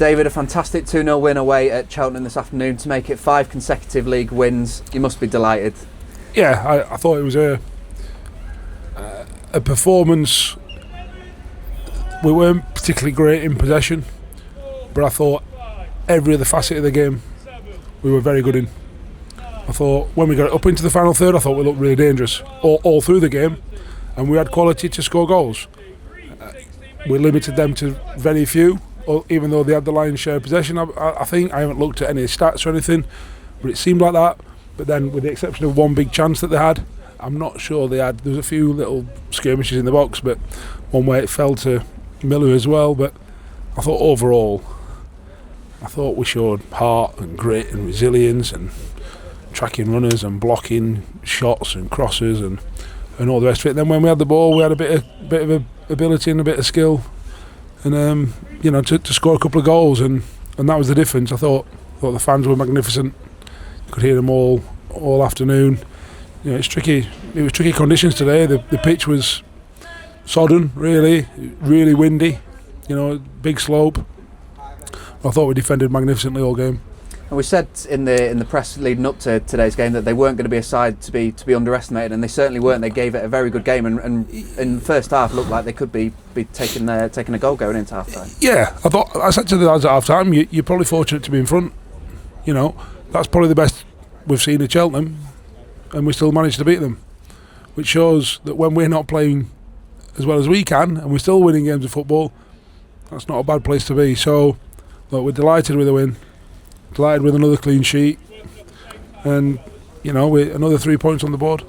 David, a fantastic 2-0 win away at Cheltenham this afternoon to make it 5 consecutive league wins. You must be delighted. Yeah, I thought it was a performance. We weren't particularly great in possession, but I thought every other facet of the game we were very good in. I thought when we got it up into the final third, I thought we looked really dangerous all through the game, and we had quality to score goals. We limited them to very few, even though they had the lion's share of possession. I think I haven't looked at any stats or anything, but it seemed like that. But then, with the exception of one big chance that they had, I'm not sure they had. There was a few little skirmishes in the box, but one where it fell to Miller as well. But I thought overall, we showed heart and grit and resilience and tracking runners and blocking shots and crosses and all the rest of it. Then when we had the ball, we had a bit of ability and a bit of skill, and to score a couple of goals, and that was the difference. I thought the fans were magnificent. You could hear them all afternoon. It's tricky. It was tricky conditions today. The pitch was sodden, really windy. Big slope. I thought we defended magnificently all game. And we said in the press leading up to today's game that they weren't going to be a side to be underestimated, and they certainly weren't. They gave it a very good game, and in the first half looked like they could be taking a goal going into half time. Yeah, I said to the lads at half time, you're probably fortunate to be in front. That's probably the best we've seen at Cheltenham, and we still managed to beat them, which shows that when we're not playing as well as we can, and we're still winning games of football, that's not a bad place to be. So, look, we're delighted with the win. Delighted with another clean sheet, and with another 3 points on the board.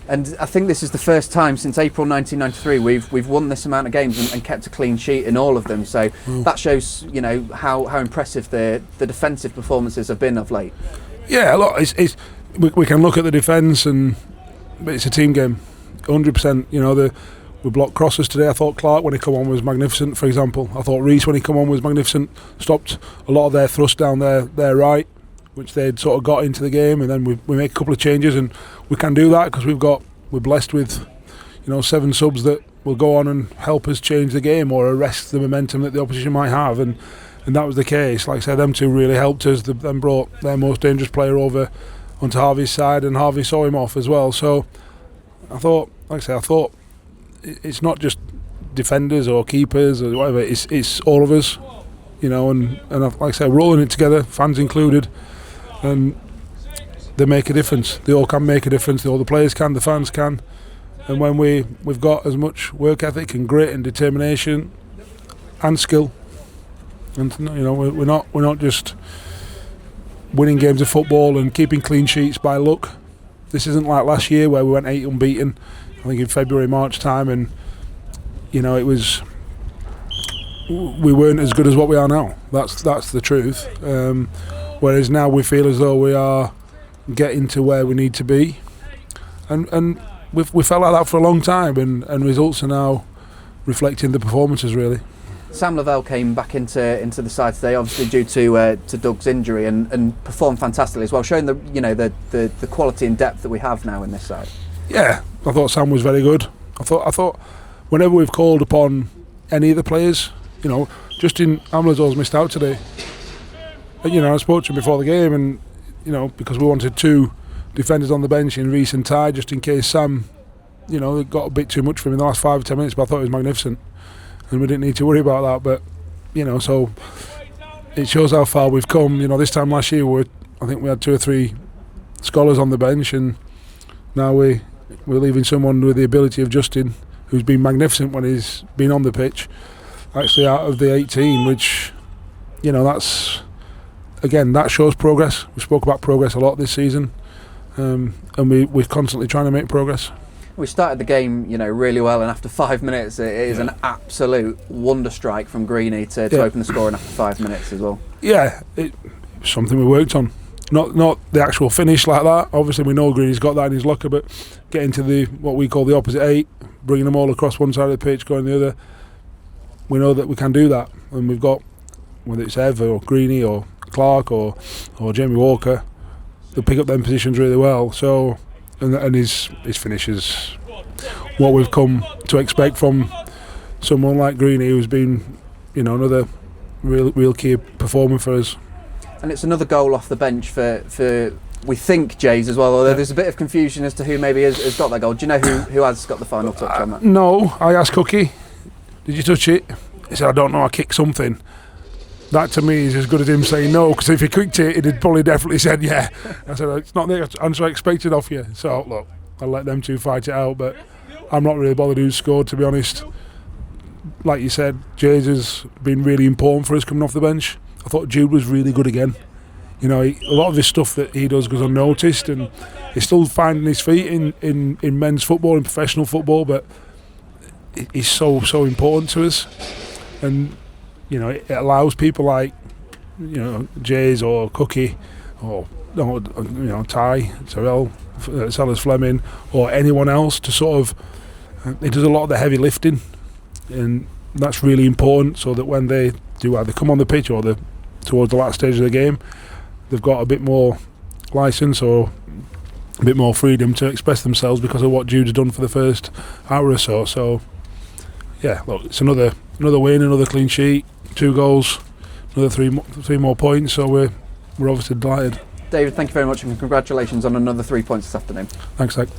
And I think this is the first time since April 1993 we've won this amount of games and kept a clean sheet in all of them. So that shows how impressive the defensive performances have been of late. Yeah, look, we can look at the defence, but it's a team game, 100%. We blocked crosses today. I thought Clark, when he come on, was magnificent, for example. I thought Reece, when he come on, was magnificent. Stopped a lot of their thrust down their right, which they'd sort of got into the game, and then we make a couple of changes, and we can do that because we're blessed with 7 subs that will go on and help us change the game or arrest the momentum that the opposition might have, and that was the case. Like I said, them two really helped us. They then brought their most dangerous player over onto Harvey's side, and Harvey saw him off as well. So I thought it's not just defenders or keepers or whatever, it's all of us, and like I said, rolling it together, fans included, and they make a difference. They all can make a difference. All the players can, the fans can, and when we've got as much work ethic and grit and determination and skill, and we're not just winning games of football and keeping clean sheets by luck. This isn't like last year where we went 8 unbeaten, I think in February, March time, and we weren't as good as what we are now. That's the truth. Whereas now we feel as though we are getting to where we need to be, and we felt like that for a long time, and results are now reflecting the performances really. Sam Lavelle came back into the side today, obviously due to Doug's injury, and performed fantastically as well, showing the quality and depth that we have now in this side. Yeah, I thought Sam was very good. I thought whenever we've called upon any of the players, Justin Amlazo's missed out today. I spoke to him before the game, and because we wanted 2 defenders on the bench in Reece and Ty, just in case Sam, it got a bit too much for him in the last 5 or 10 minutes. But I thought it was magnificent, and we didn't need to worry about that. But so it shows how far we've come. This time last year, I think we had 2 or 3 scholars on the bench, and now we're leaving someone with the ability of Justin, who's been magnificent when he's been on the pitch, actually out of the 18, which, that shows progress. We spoke about progress a lot this season, and we're constantly trying to make progress. We started the game, really well, and after 5 minutes, it is an absolute wonder strike from Greeny to open the scoring after 5 minutes as well. Yeah, it's something we worked on. Not the actual finish like that. Obviously, we know Greeny's got that in his locker, but getting to what we call the opposite 8, bringing them all across one side of the pitch, going the other, we know that we can do that, and we've got, whether it's Ev or Greeny or Clark or Jamie Walker, they pick up them positions really well. So, and his finish is what we've come to expect from someone like Greeny, who's been, another real key performer for us. And it's another goal off the bench for we think Jays as well, although there's a bit of confusion as to who maybe has got that goal. Do you know who has got the final touch on that? No, I asked Cookie, did you touch it? He said, I don't know, I kicked something. That to me is as good as him saying no, because if he kicked it, he'd probably definitely said yeah. I said, it's not the answer I expected off you. So look, I'll let them two fight it out, but I'm not really bothered who scored, to be honest. Like you said, Jays has been really important for us coming off the bench. I thought Jude was really good again. You know, a lot of this stuff that he does goes unnoticed, and he's still finding his feet in men's football, in professional football, but he's so important to us. And, you know, it allows people like, you know, Jays or Cookie or you know, Ty, Terrell, Sellers Fleming, or anyone else to sort of, he does a lot of the heavy lifting, and that's really important, so that when they do either come on the pitch or towards the last stage of the game, they've got a bit more licence or a bit more freedom to express themselves because of what Jude's done for the first hour or so. So yeah, look, it's another win, another clean sheet, 2 goals, another three more points, so we're obviously delighted. David, thank you very much, and congratulations on another 3 points this afternoon. Thanks, Zach.